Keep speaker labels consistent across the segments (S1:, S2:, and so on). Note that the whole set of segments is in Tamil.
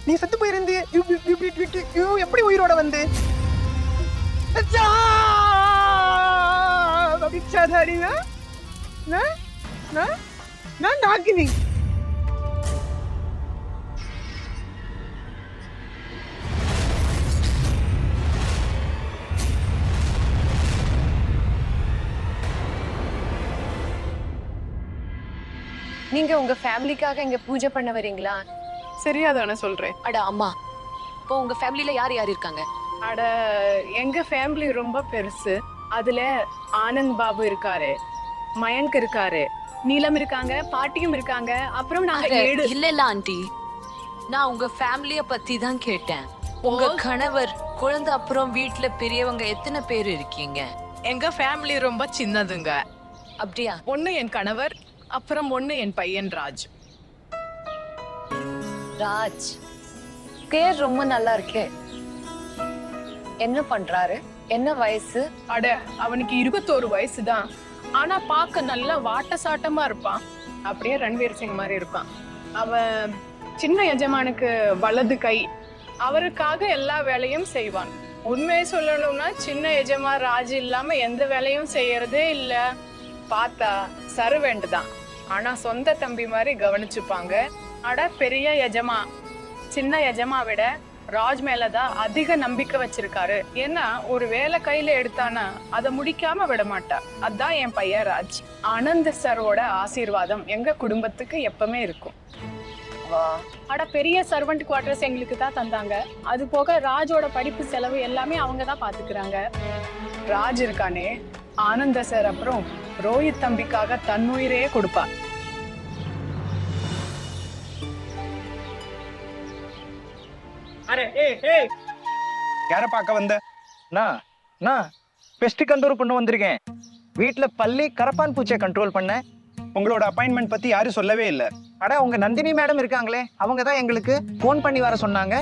S1: நீ செத்து போயிருந்து எப்படி உயிரோட வந்து நான் டாக்கினி
S2: நீங்க உங்க ஃபேமிலிக்காக இங்க பூஜை பண்ண வரீங்களா?
S3: சரியா தானே சொல்றேன்.
S2: அட அம்மா, இப்போ உங்க ஃபேமிலில யார் யார் இருக்காங்க?
S3: அட எங்க ஃபேமிலி ரொம்ப பெருசு. அதுல ஆனந்த் பாபு இருக்காரு, மயங்க் இருக்காரு, நீலம் இருக்காங்க, பாட்டியும் இருக்காங்க. அப்புறம் நாங்க 7.
S2: இல்ல ஆண்டி, நான் உங்க ஃபேமிலிய பத்தி தான் கேட்டேன். உங்க கணவர், குழந்தை, அப்புறம் வீட்ல பெரியவங்க எத்தனை பேர் இருக்கீங்க?
S3: எங்க ஃபேமிலி ரொம்ப சின்னதுங்க.
S2: அப்படியா?
S3: ஒண்ணு என் கணவர், அப்புறம் ஒண்ணு என் பையன் ராஜ்.
S2: ராஜ் பேர் ரொம்ப நல்லா இருக்கே. என்ன பண்றாரு? என்ன வயசு?
S3: அட அவனுக்கு 21 வயசு தான். ஆனா பார்க்க நல்லா வாட்ட சாட்டமா இருப்பான். அப்படியே ரன்வீர் சிங் மாதிரி இருப்பான். அவன் சின்ன எஜமானுக்கு வலது கை. அவருக்காக எல்லா வேலையும் செய்வான். உண்மையை சொல்லணும்னா சின்ன எஜமா ராஜ் இல்லாம எந்த வேலையும் செய்யறதே இல்ல. பார்த்தா சர்வெண்ட் தான், ஆனா சொந்த தம்பி மாதிரி கவனிச்சுப்பாங்க. அட பெரிய எஜமா சின்ன எஜமா விட ராஜ் மேலதான் அதிக நம்பிக்கை வச்சிருக்காரு. ஏன்னா ஒரு வேலை கையில எடுத்தானா அதை முடிக்காம விட மாட்டா. அதான் என் பையன் ராஜ். ஆனந்த் சரோட ஆசீர்வாதம் எங்க குடும்பத்துக்கு எப்பவுமே இருக்கும். அட பெரிய சர்வெண்ட் குவார்டர்ஸ் எங்களுக்கு தான் தந்தாங்க. அது போக ராஜோட படிப்பு செலவு எல்லாமே அவங்க தான் பாத்துக்கிறாங்க. ராஜ் இருக்கானே, ஆனந்த சார் அப்புறம் ரோஹித் தம்பிக்காக தன்னுயிரே கொடுப்பா.
S1: யார பார்க்க வந்த? நான் பெஸ்ட் கண்ட்ரோல் பண்ண வந்திருக்கேன். வீட்டுல பள்ளி கரப்பான் பூச்சியை கண்ட்ரோல் பண்ண. உங்களோட அப்பாயின்மெண்ட் பத்தி யாரும் சொல்லவே இல்லை. அட உங்க நந்தினி மேடம் இருக்காங்களே, அவங்க தான் எங்களுக்கு போன் பண்ணி வர சொன்னாங்க.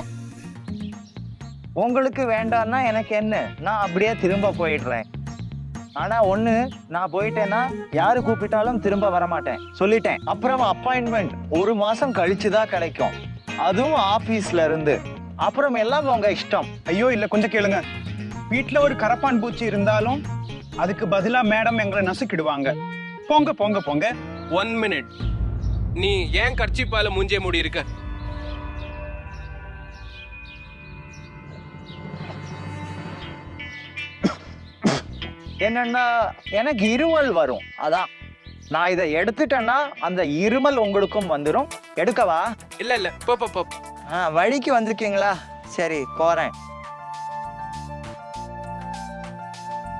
S1: உங்களுக்கு வேண்டாம்னா எனக்கு என்ன, நான் அப்படியே திரும்ப போயிடுறேன். ஆனா ஒண்ணு, நான் போயிட்டேன்னா யாரு கூப்பிட்டாலும் திரும்ப வரமாட்டேன் சொல்லிட்டேன். அப்புறம் அப்பாயின்மெண்ட் 1 மாசம் கழிச்சுதான் கிடைக்கும், அதுவும் ஆபீஸ்ல இருந்து. அப்புறம் எல்லாம் உங்க இஷ்டம்.
S4: ஐயோ இல்ல, கொஞ்சம் கேளுங்க. வீட்டுல ஒரு கரப்பான் பூச்சி இருந்தாலும் அதுக்கு பதிலா மேடம் எங்களை நசுக்கிடுவாங்க. போங்க போங்க போங்க.
S5: 1 மினிட். நீ ஏன் கர்ச்சிப்பால மூஞ்சே மூடி இருக்க?
S1: என்னன்னா எனக்கு இருமல் வரும், அதான். நான் இதை எடுத்துட்டேன்னா அந்த இருமல் உங்களுக்கும் வந்துடும். எடுக்கவா?
S5: இல்ல போ போ போ.
S1: வழிக்கு வந்திருக்கீங்களா? சரி போறேன்.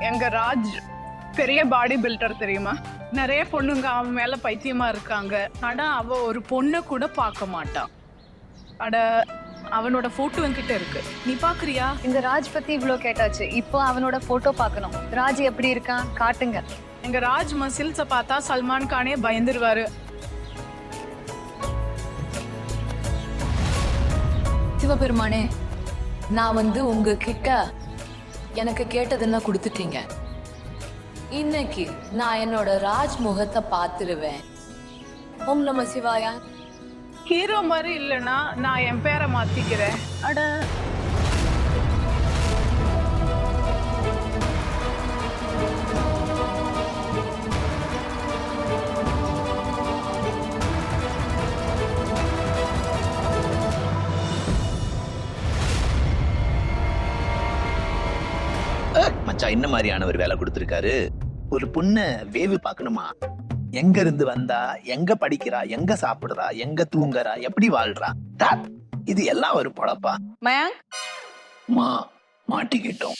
S3: எங்க ராஜ் பெரிய பாடி பில்டர் தெரியுமா? நிறைய பொண்ணுங்க அவன் மேல பைத்தியமா இருக்காங்க. ஆனா அவ ஒரு பொண்ணை கூட பார்க்க மாட்டான். அட அவனோட போட்டோ என்கிட்ட இருக்கு, நீ பாக்குறியா?
S2: இந்த ராஜ் பத்தி இவ்ளோ கேட்டாச்சு, இப்போ அவனோட போட்டோ பார்க்கணும். ராஜ் எப்படி இருக்கான் காட்டுங்க.
S3: எங்க ராஜ் மசில்ஸ பார்த்தா சல்மான் கானே பயந்துருவாரு.
S2: சிவபெருமானே, நான் உங்ககிட்ட எனக்கு கேட்டதெல்லாம் கொடுத்துட்டீங்க. இன்னைக்கு நான் என்னோட ராஜ் முகத்தை பார்த்துருவேன். ஓம் நம சிவாயா.
S3: ஹீரோ மாதிரி இல்லைன்னா நான் என் பேரை மாத்திக்கிறேன். அட
S6: மச்சான், என்ன மாதிரியான ஒரு வேலை கொடுத்திருக்காரு? ஒரு பொண்ண வேவு பார்க்கணுமா? எங்க இருந்து வந்தா, எங்க படிக்கிறா, எங்க சாப்பிடுறா, எங்க தூங்குறா, எப்படி வாழ்றா, இது எல்லாம் ஒரு பொழப்பா? மாட்டிக்கிட்டோம்.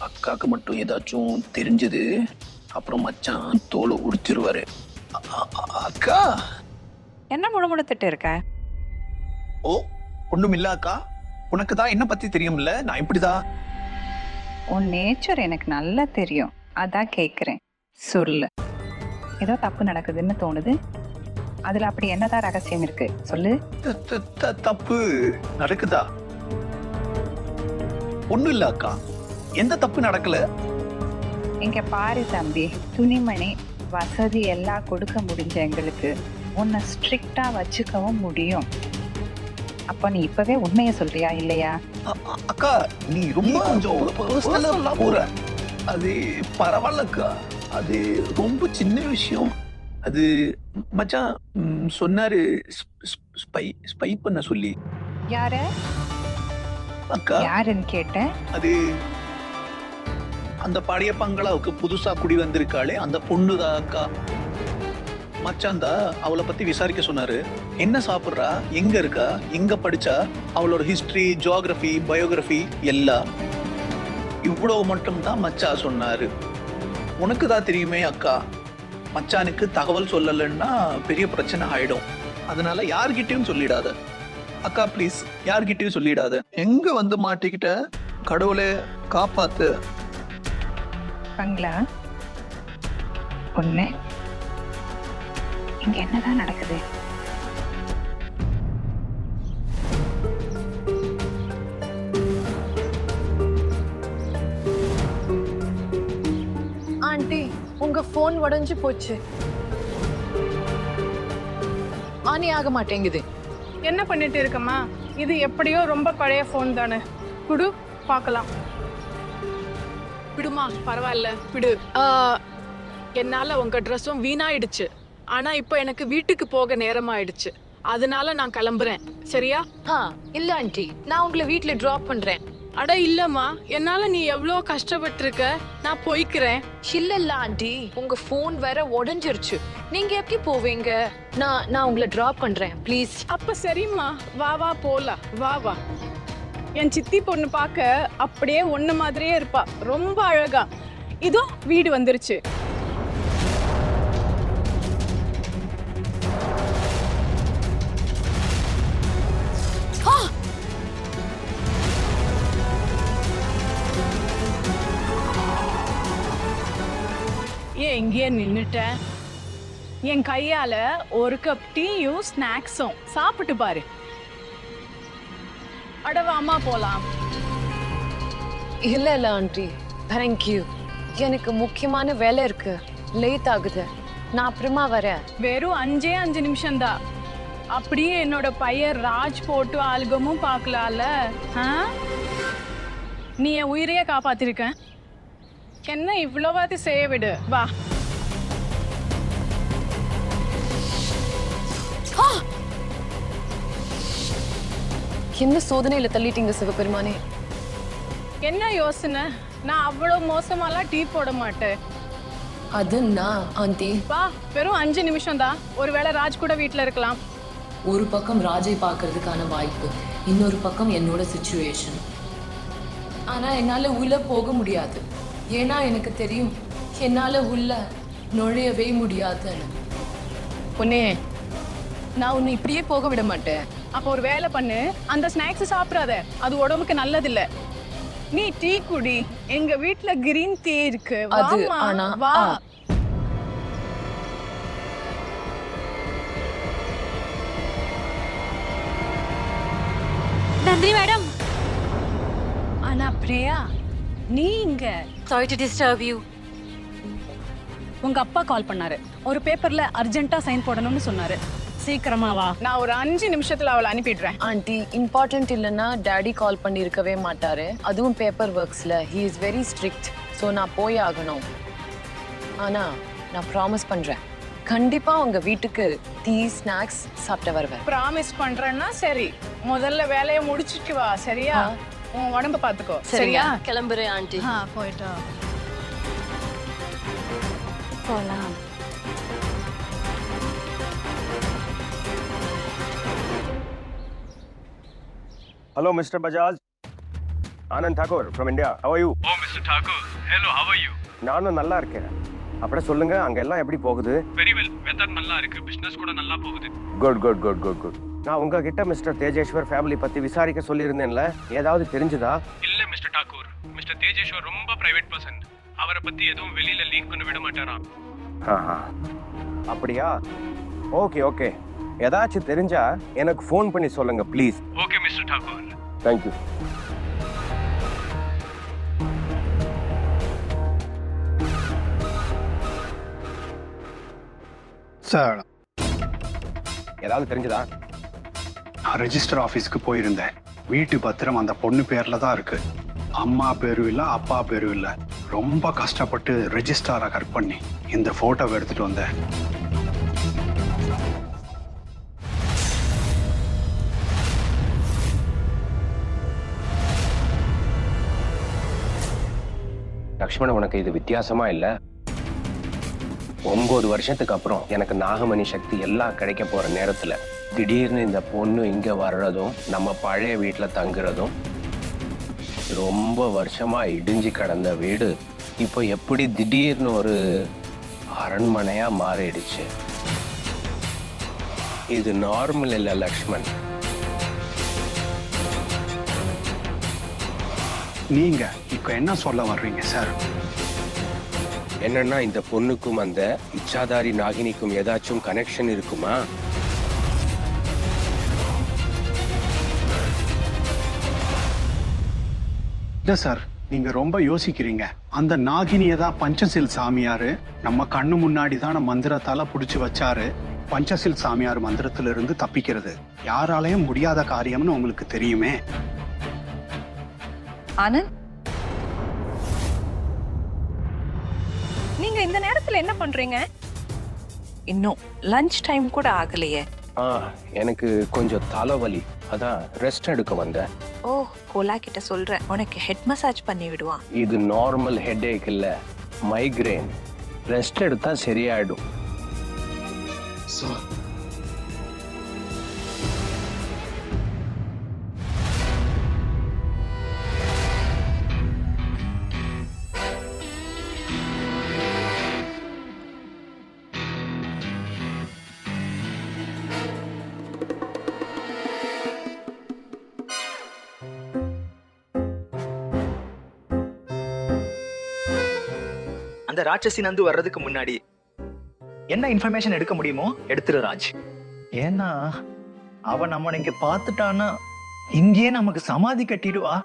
S6: அக்காக்கு மட்டும் ஏதாச்சும் தெரிஞ்சது, அப்புறம் மச்சான் தோலை உடிச்சிருவாரு. அக்கா
S7: என்ன முழுமுழுத்துட்டு இருக்க?
S6: ஓ ஒண்ணும் இல்ல அக்கா, உனக்கு தான் என்ன பத்தி தெரியும்ல, நான் இப்படிதான்.
S7: உன் நேச்சர் எனக்கு நல்லா தெரியும், அதான் கேக்குறேன். சொல்லு, ஏதோ தப்பு நடக்குதுன்னு தோணுது. அதுல அப்படி என்னதான் ரகசியம் இருக்கு சொல்லு.
S6: தப்பு நடக்குதா? ஒண்ணும் இல்ல அக்கா, எந்த தப்பு நடக்கல.
S7: இங்க பாரு தம்பி, துணிமணி வசதி எல்லாம் கொடுக்க முடிஞ்ச எங்களுக்கு உன்னை ஸ்ட்ரிக்டா வச்சுக்கவும் முடியும். அப்ப நீ இப்பவே உண்மையை சொல்றியா இல்லையா?
S6: அக்கா நீ ரொம்ப கொஞ்சம் பர்சனலா போற. அது பரவாயில்லக்கா, அது ரொம்ப சின்ன விஷயம். அது மச்சான் சொன்னாரு ஸ்பை பண்ண சொல்லி.
S7: யார
S6: அக்கா
S7: யாருன்னு கேட்டேன்.
S6: அது அந்த பழைய பங்களாவுக்கு புதுசா குடி வந்திருக்காளே அந்த பொண்ணுதான் அக்கா. மச்சான் தான் அவளை பத்தி விசாரிக்க சொன்னாரு. என்ன சாப்பிட்றா, எங்க இருக்கா, எங்க படிச்சா, அவளோட ஹிஸ்டரி, ஜியோகிராஃபி, பயோகிராஃபி எல்லாம். இவ்வளவு மட்டும் தான் மச்சா சொன்னாரு. உனக்கு தான் தெரியுமே அக்கா, மச்சானுக்கு தகவல் சொல்லலைன்னா பெரிய பிரச்சனை ஆயிடும். அதனால யார்கிட்டயும் சொல்லிடாத அக்கா, ப்ளீஸ் யார்கிட்டயும் சொல்லிடாத. எங்க வந்து மாட்டிக்கிட்ட, கடவுளே காப்பாத்து.
S7: பங்களா பொண்ணு, இங்க என்னதான் நடக்குது?
S3: ஆண்டி உங்க போன் உடைஞ்சு போச்சு.
S2: ஆனி ஆக மாட்டேங்குது.
S3: என்ன பண்ணிட்டு இருக்கம்மா? இது எப்படியோ ரொம்ப பழைய போன் தானே, குடு பார்க்கலாம். விடுமா, பரவாயில்ல விடு. என்னால உங்க ட்ரெஸ்ஸும் வீணாயிடுச்சு. ஆனா இப்போ எனக்கு வீட்டுக்கு போக நேரமாயிடுச்சு. அதனால நான் கிளம்புறேன், சரியா?
S2: இல்ல ஆண்டி, நான் உங்களை வீட்ல டிராப் பண்றேன்.
S3: அட இல்லம்மா, என்னால நீ எவ்வளோ கஷ்டப்பட்டிருக்க, நான் போய்க்கிறேன்.
S2: இல்ல ஆண்டி, உங்க போன் வேற உடைஞ்சிருச்சு. நீங்க எப்படி போவீங்க? நான் உங்களை டிராப் பண்றேன், ப்ளீஸ்.
S3: அப்ப சரிம்மா, வா வா போலாம், வா வா. என் சித்தி பொண்ணு பார்க்க அப்படியே ஒண்ணு மாதிரியே இருப்பா, ரொம்ப அழகா. இதோ வீடு வந்துருச்சு. ஏன் இங்கேயே நின்னுட்டேன்? என் கையால ஒரு கப் டீயும் ஸ்நாக்ஸும் சாப்பிட்டு பாரு. அடவாமா போலாம்.
S2: இல்ல ஆண்டி, தேங்க்யூ. எனக்கு முக்கியமான வேலை இருக்கு, லேட் ஆகுது. நான் அப்புறமா வரேன்.
S3: வெறும் 5 நிமிஷம்தான். அப்படியே என்னோட பையன் ராஜ் போட்டு ஆல்பமும் பார்க்கலாம்ல. நீ என் உயிரையே காப்பாத்திருக்க. என்ன இவ்வளவாதி செய்ய விடு, வா.
S2: என்ன சோதனையில தள்ளிட்டீங்க சிவபெருமானே?
S3: என்ன யோசனை? நான் அவ்வளவு மோசமாலாம் டீ போட மாட்டேன்.
S2: அது நான் ஆண்டி.
S3: வா, வெறும் 5 நிமிஷம் தான். ஒருவேளை ராஜ் கூட வீட்டுல இருக்கலாம்.
S8: ஒரு பக்கம் ராஜை பார்க்கறதுக்கான வாய்ப்பு, இன்னொரு பக்கம் என்னோட சிச்சுவேஷன். ஆனா என்னால உள்ள போக முடியாது. ஏன்னா எனக்கு தெரியும் என்னால உள்ள நுழையவே முடியாதுன்னு.
S2: பொண்ணே, நான் உன்னை இப்படியே போக விட மாட்டேன்.
S3: அப்போ ஒரு வேலை பண்ணு, அந்த ஸ்நாக்ஸ் சாப்பிடாத, அது உடம்புக்கு நல்லதில்ல. நீ டீ குடி, எங்க வீட்ல கிரீன் டீ இருக்கு.
S2: அது
S3: வாம்மா,
S2: ஆனா
S3: வா.
S9: நன்றி மேடம்.
S3: ஆனா பிரியா, நீ இங்க?
S9: Sorry to disturb you.
S10: உங்க அப்பா கால் பண்ணாரு, ஒரு பேப்பர்ல அர்ஜென்ட்டா சைன் போடணும்னு சொன்னாரு. சீக்கிரமா வா.
S3: நான் ஒரு 5 நிமிஷத்துல அவளை அனுப்பிடுறேன்.
S2: ஆண்டி, இம்பார்ட்டன்ட் இல்லைன்னா டாடி கால் பண்ணி இருக்கவே மாட்டாரு. அதுவும் பேப்பர் ஒர்க்ஸ்ல he is very strict. So நான் போய் ஆகணும். ஆனா நான் ப்ராமிஸ் பண்றேன், கண்டிப்பா உங்க வீட்டுக்கு டீ ஸ்நாக்ஸ் சாப்பிட்டு வருவேன்.
S3: ப்ராமிஸ் பண்றேன்னா சரி, முதல்ல வேலையை முடிச்சிட்டு வா, சரியா? உன் உடம்ப பாத்துக்கோ, சரியா?
S2: கிளம்புறேன் ஆண்டி.
S3: போயிட்டோம்.
S9: போலாம்.
S11: Hello, Mr. Bajaj. Anand Thakur from India. How are you?
S5: Oh, Mr. Thakur. Hello, how are you?
S11: நானும் நல்லா இருக்கேன். அப்படியே சொல்லுங்க, அங்க எல்லாம் எப்படி போகுது?
S5: Very well. வெதர் நல்லா இருக்கு, பிசினஸ் கூட நல்லா போகுது.
S11: குட். நான் உங்ககிட்ட மிஸ்டர் தேஜேஸ்வர் ஃபேமிலி பத்தி விசாரிக்க சொல்லியிருந்தேன்ல, ஏதாவது தெரிஞ்சுதா?
S5: இல்ல மிஸ்டர் டாக்கூர், மிஸ்டர் தேஜேஸ்வர் ரொம்ப பிரைவேட் பர்சன். அவரை பத்தி எதுவும் வெளியில லீக் பண்ண விட மாட்டாராம்.
S11: அப்படியா? ஓகே. ஏதாச்சும் தெரிஞ்சா எனக்கு ஃபோன் பண்ணி சொல்லுங்க please.
S5: Okay mister Thakur.
S11: Thank you.
S4: Sir
S11: ஏதாவது தெரிஞ்சதா?
S4: ரெஜிஸ்டர் ஆஃபீஸ்க்கு போயிருந்தேன். வீட்டு பத்திரம் அந்த பொண்ணு பேர்ல தான் இருக்கு. அம்மா பேரும் இல்லை, அப்பா பேரும் இல்லை. ரொம்ப கஷ்டப்பட்டு ரெஜிஸ்டாரை கட் பண்ணி இந்த போட்டோவை எடுத்துட்டு வந்தேன்.
S11: லக்ஷ்மணன், உனக்கு இது வித்தியாசமா இல்ல? 9 வருஷத்துக்கு அப்புறம் எனக்கு நாகமணி சக்தி எல்லாம் கிடைக்க போற நேரத்துல திடீர்னு இந்த பொண்ணு இங்க வர்றதும் நம்ம பழைய வீட்டுல தங்குறதும், ரொம்ப வருஷமா இடிஞ்சு கிடந்த வீடு இப்போ எப்படி திடீர்னு ஒரு அரண்மனையா மாறிடுச்சு. இது நார்மல் இல்ல லக்ஷ்மண்.
S4: நீங்க இப்ப என்ன சொல்ல வர்றீங்க சார்?
S11: என்னன்னா, இந்த பொண்ணுக்கும் அந்த இச்சாதாரி நாகினிக்கும் ஏதாச்சும் கனெக்ஷன் இருக்குமா?
S4: இல்ல சார், நீங்க ரொம்ப யோசிக்கிறீங்க. அந்த நாகினியை தான் பஞ்சசில் சாமியாரு நம்ம கண்ணு முன்னாடி தான் மந்திரத்தால புடிச்சு வச்சாரு. பஞ்சசில் சாமியார் மந்திரத்துல இருந்து தப்பிக்கிறது யாராலையும் முடியாத காரியம்னு உங்களுக்கு தெரியுமே.
S7: ஆனந்த், நீங்க இந்த நேரத்துல என்ன பண்றீங்க? இன்னும் லஞ்ச் டைம் கூட ஆகலையே.
S11: எனக்கு கொஞ்சம் தலைவலி, அதான் ரெஸ்ட் எடுக்க வந்தேன்.
S7: ஓ, கோலா கிட்ட சொல்றேன், உனக்கு ஹெட் மசாஜ் பண்ணி விடுவான்.
S11: இது நார்மல் ஹெட்ஏக் இல்ல, மைக்ரேன். ரெஸ்ட் எடுத்தா சரியாயிடும்.
S1: அந்த ராட்சசி நந்து வர்றதுக்கு முன்னாடி என்ன இன்ஃபர்மேஷன் எடுக்க முடியுமோ எடுத்துரு ராஜ். ஏன்னா அவ நம்ம இங்க பார்த்துட்டான்னா இங்கேயே நமக்கு சமாதி கட்டிடுவா.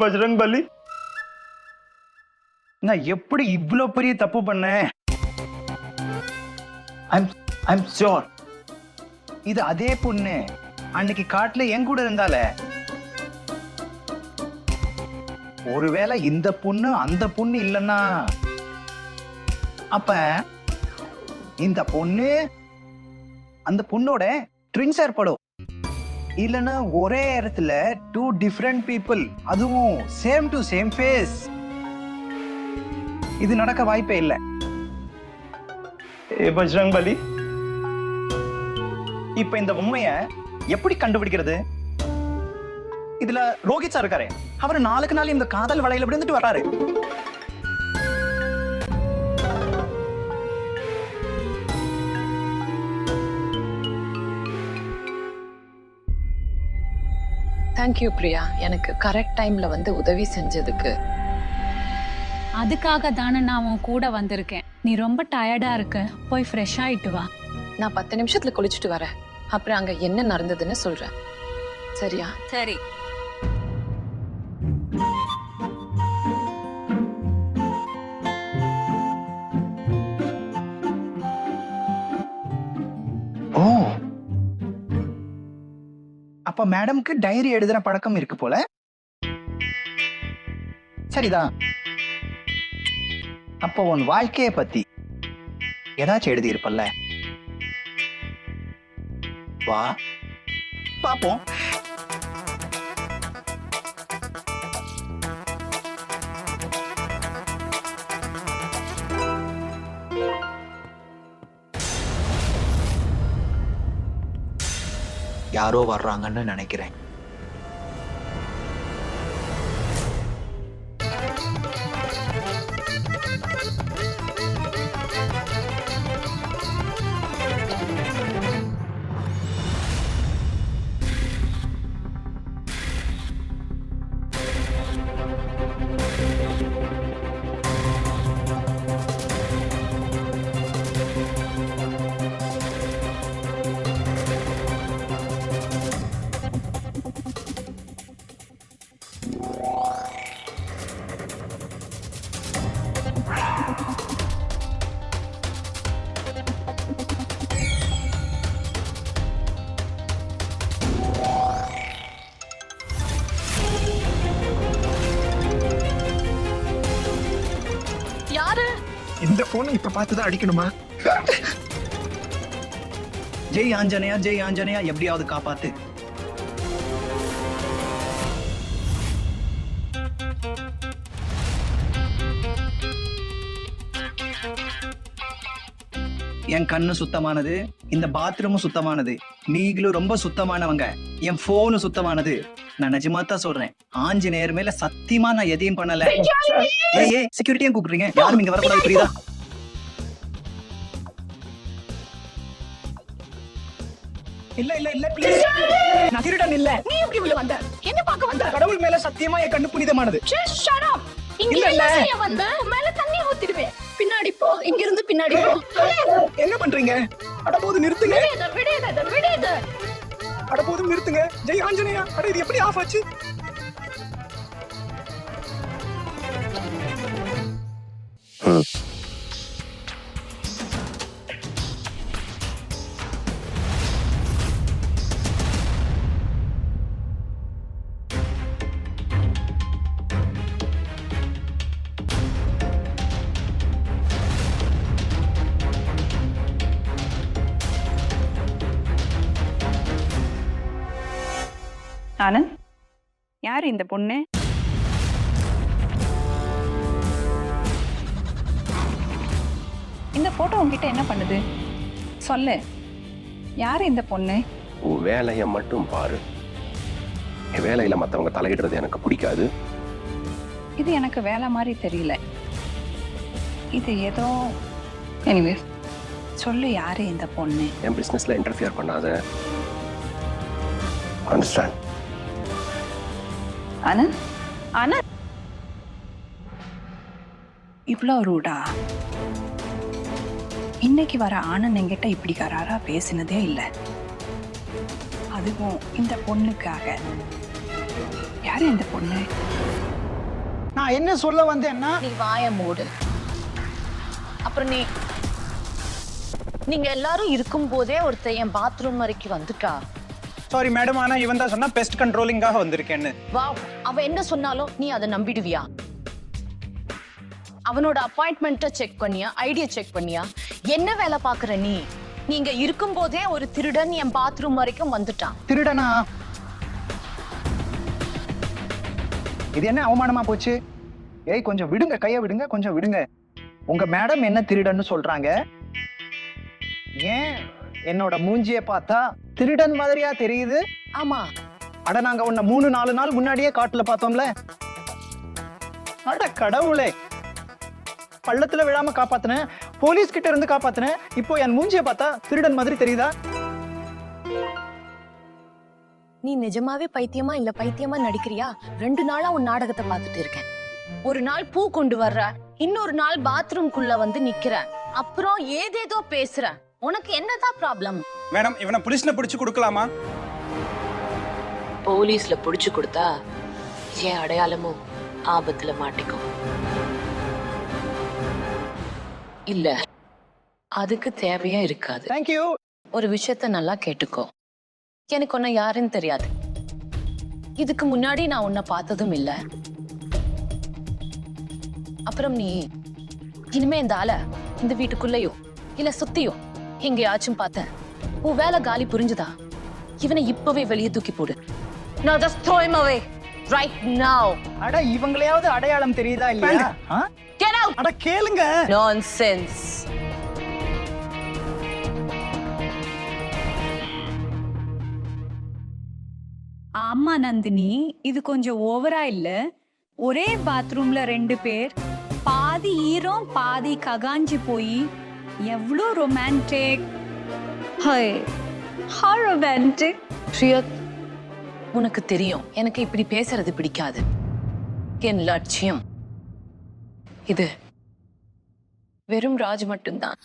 S1: பஜ்ரங் பலி, நான் எப்படி இவ்வளவு பெரிய தப்பு பண்ணேன்? I'm sure இது அதே பொண்ணு அன்னைக்கு காட்டுல என் கூட இருந்தால. ஒருவேளை இந்த பொண்ணு அந்த பொண்ணு இல்லைன்னா அப்ப இந்த பொண்ணு அந்த பொண்ணோட ட்வின்ஸ் ஏற்படும். இல்லைன்னா ஒரே இடத்துல 2 டிஃபரெண்ட் பீப்புள், அதுவும் சேம் டு சேம் ஃபேஸ். இது நடக்க வாய்ப்பே இல்லை. பஜ்ரங் பலி, இப்ப இந்த உண்மைய எப்படி கண்டுபிடிக்கிறது? இதுல ரோஹித் சார் இருக்காரு, அவர் நாளுக்கு நாள் இந்த காதல் வலையில விழுந்துட்டு வர்றாரு.
S2: தேங்க்யூ பிரியா, எனக்கு கரெக்ட் டைம்ல வந்து உதவி செஞ்சதுக்கு.
S10: அதுக்காக தானே நான் உன் கூட வந்திருக்கேன். நீ ரொம்ப டயர்டா இருக்க, போய் ஃப்ரெஷ் ஆயிட்டு வா.
S2: நான் 10 நிமிஷத்துல குளிச்சுட்டு வரேன். அப்புறம் அங்க என்ன நடந்ததுன்னு சொல்றேன், சரியா?
S9: சரி.
S1: ஓ, அப்ப மேடம்க்கு டைரி எழுதுற பழக்கம் இருக்கு போல. சரிதான். அப்போ உன் வாழ்க்கைய பத்தி ஏதாச்சும் எழுதி இருப்பல்ல? வா பாப்போம். யாரோ வர்றாங்கன்னு நினைக்கிறேன்.
S4: இந்த போனை இப்ப பார்த்துதான் அடிக்கணுமா?
S1: ஜெய் ஆஞ்சநேயா, ஜெய் ஆஞ்சநேயா, எப்படியாவது காப்பாத்து. என் கண்ணு சுத்தமானது, இந்த பாத்ரூமும் சுத்தமானது, நீங்களும் ரொம்ப சுத்தமானவங்க, என் போனும் சுத்தமானது. நான் நிஜமா தான் சொல்றேன், ஆஞ்சநேயர் மேல சத்தியமா நான் எதையும் பண்ணல. ஏய் செக்யூரிட்டியும் கூப்பிடுறீங்க, யாரும் இங்க வரக்கூடாது, புரியுதா? இல்ல இல்ல இல்ல ப்ளீஸ், நான் திருடன் இல்ல.
S3: நீ எப்படி உள்ள வந்த? என்ன பார்க்க வந்த?
S1: கடவுள் மேல சத்தியமா என் கண்ணு புனிதமானது.
S3: Just shut up. இங்க என்ன செய்ய வந்த? மேல தண்ணி ஊத்திடுவேன். பின்னாடி போ, இங்க இருந்து பின்னாடி போ.
S1: என்ன பண்றீங்க? அட போது நிறுத்துங்க.
S3: விடாத.
S1: அட போது நிறுத்துங்க. ஜெய் ஆஞ்சநேயா. அட இது எப்படி ஆஃப் ஆச்சு?
S7: ஆனந்த், யாரு இந்த பொண்ணு? இந்த போட்டோ உங்ககிட்ட என்ன பண்ணுது? சொல்லு, யாரு இந்த பொண்ணு?
S11: உன் வேலையை மட்டும் பாரு. என் வேலையில மத்தவங்க தலையிடுறது எனக்கு பிடிக்காது.
S7: இது எனக்கு வேலை மாதிரி தெரியல. இது ஏதோ எனிவேஸ், சொல்லு யாரு இந்த பொண்ணு?
S11: என் பிசினஸ்ல இன்டர்ஃபியர் பண்ணாத. அண்டர்ஸ்டாண்ட்?
S7: ஆனந்த், ஆனந்த், இவ்வளோ ரூடா? இன்னைக்கு வர ஆனந்த் என்கிட்ட இப்படி கராரா பேசினதே இல்லை. அதுவும் இந்த பொண்ணுக்காக. யாரு இந்த பொண்ணு?
S1: நான் என்ன சொல்ல வந்தேன்னா,
S2: நீ வாய மூடு. அப்புறம் நீங்க எல்லாரும் இருக்கும் போதே ஒருத்தர் என் பாத்ரூம் வரைக்கும் வந்துட்டா.
S5: சாரி மேடம், ஆனா இவன் தான் சொன்னா பெஸ்ட் கண்ட்ரோலிங்காக வந்திருக்கேன்னு.
S2: வாவ், அவ என்ன சொன்னாலும் நீ அதை நம்பிடுவியா? அவனோட அப்பாயின்மெண்ட்டை செக் பண்ணியா, ஐடியா செக் பண்ணியா? என்ன வேலை பாக்குற நீ? நீங்க இருக்கும் போதே ஒரு திருடன் என் பாத்ரூம் வரைக்கும் வந்துட்டான்.
S1: திருடனா? இது என்ன அவமானமா போச்சு? ஏய் கொஞ்சம் விடுங்க, கைய விடுங்க, கொஞ்சம் விடுங்க. உங்க மேடம் என்ன திருடன்னு சொல்றாங்க? ஏன் என்னோட மூஞ்சிய பார்த்தா திருடன் மாதிரியா தெரியுது?
S2: ஆமா.
S1: அட நாங்க உன்னை 3-4 நாள் முன்னாடியே காட்டுல பார்த்தோம்ல. அட கடவுளே, பள்ளத்துல விழாம காப்பாத்தினேன், போலீஸ் கிட்ட இருந்து காப்பாத்தினேன். இப்போ என் மூஞ்சிய பார்த்தா திருடன் மாதிரி தெரியுதா?
S2: நீ நிஜமாவே பைத்தியமா இல்ல பைத்தியமா நடிக்கிறியா? 2 நாளா உன் நாடகத்தை பார்த்துட்டு இருக்கேன். ஒரு நாள் பூ கொண்டு வர்ற, இன்னொரு நாள் பாத்ரூம்குள்ள வந்து நிக்கிற, அப்புறம் ஏதேதோ பேசுற. உனக்கு என்னதான் ப்ராப்ளம்?
S5: மேடம், இவனை போலீஸ்ல பிடிச்சு கொடுக்கலாமா?
S8: போலீஸ்ல புடிச்சு கொடுத்தா என் அடையாளமும் ஆபத்துல மாட்டிக்கும். இல்ல, அதுக்கு தேவையா இருக்காது.
S1: தேங்க்யூ.
S2: ஒரு விஷயத்த நல்லா கேட்டுக்கோ. எனக்கு உன்னை யாருன்னு தெரியாது. இதுக்கு முன்னாடி நான் உன்னை பார்த்ததும் இல்ல. அப்புறம் நீ இனிமே இந்த ஆள இந்த வீட்டுக்குள்ளேயோ இல்ல சுத்தியோ எங்கேயாச்சும் பார்த்த, உன் வேலை காலி, புரிஞ்சுதா? இவனை இப்பவே வெளியே தூக்கி போடு. Now just throw him away right now.
S1: அட இவங்களையாவது அடையாளம் தெரியுதா இல்லையா?
S2: Get out.
S1: அட கேளுங்க.
S2: Nonsense.
S10: ஆமா நந்தினி, இது கொஞ்சம் ஓவரா இல்ல? ஒரே பாத்ரூம்ல 2 பேர், பாதி ஈரம் பாதி ககாஞ்சி போய் எவ்வளோ ரொமான்டிக். How romantic.
S2: ஸ்ரீயத், உனக்கு தெரியும் எனக்கு இப்படி பேசுறது பிடிக்காது. என் லட்சியம் இது வெறும் ராஜ் மட்டும்தான்,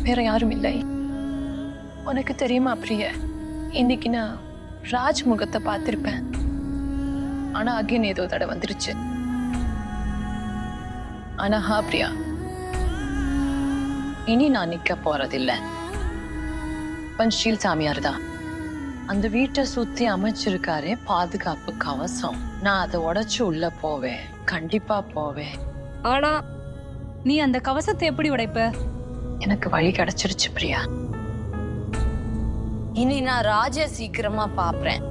S2: வேற யாரும் இல்லை. உனக்கு தெரியுமா பிரிய, இன்னைக்கு நான் ராஜ் முகத்தை பார்த்திருப்பேன். ஆனா அகைன் ஏதோ தடை வந்துருச்சு. ஆனா ஹா பிரியா, இனி நான் நிக்க போறதில்லை. பன்ஷீல் சாமியார் தான் அந்த வீட்டை சுத்தி அமைச்சிருக்காரு பாதுகாப்பு கவசம். நான் அதை உடைச்சு உள்ள போவேன், கண்டிப்பா போவேன்.
S10: ஆனா நீ அந்த கவசத்தை எப்படி உடைப்ப?
S2: எனக்கு வழி கிடைச்சிருச்சு பிரியா. இனி நான் ராஜ சீக்கிரமா பாப்பேன்.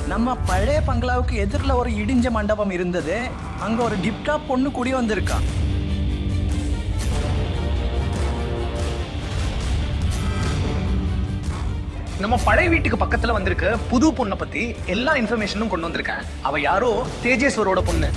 S12: நம்ம பழைய பங்களாவுக்கு எதிரில் ஒரு இடிஞ்ச மண்டபம் இருந்தது. அங்க ஒரு டிப்டா பொண்ணு கூடி வந்திருக்கா.
S6: நம்ம பழைய வீட்டுக்கு பக்கத்துல வந்திருக்க புது பொண்ணை பத்தி எல்லா இன்ஃபர்மேஷனும் கொண்டு வந்திருக்கேன். அவ யாரோ தேஜேஸ்வரோட பொண்ணு.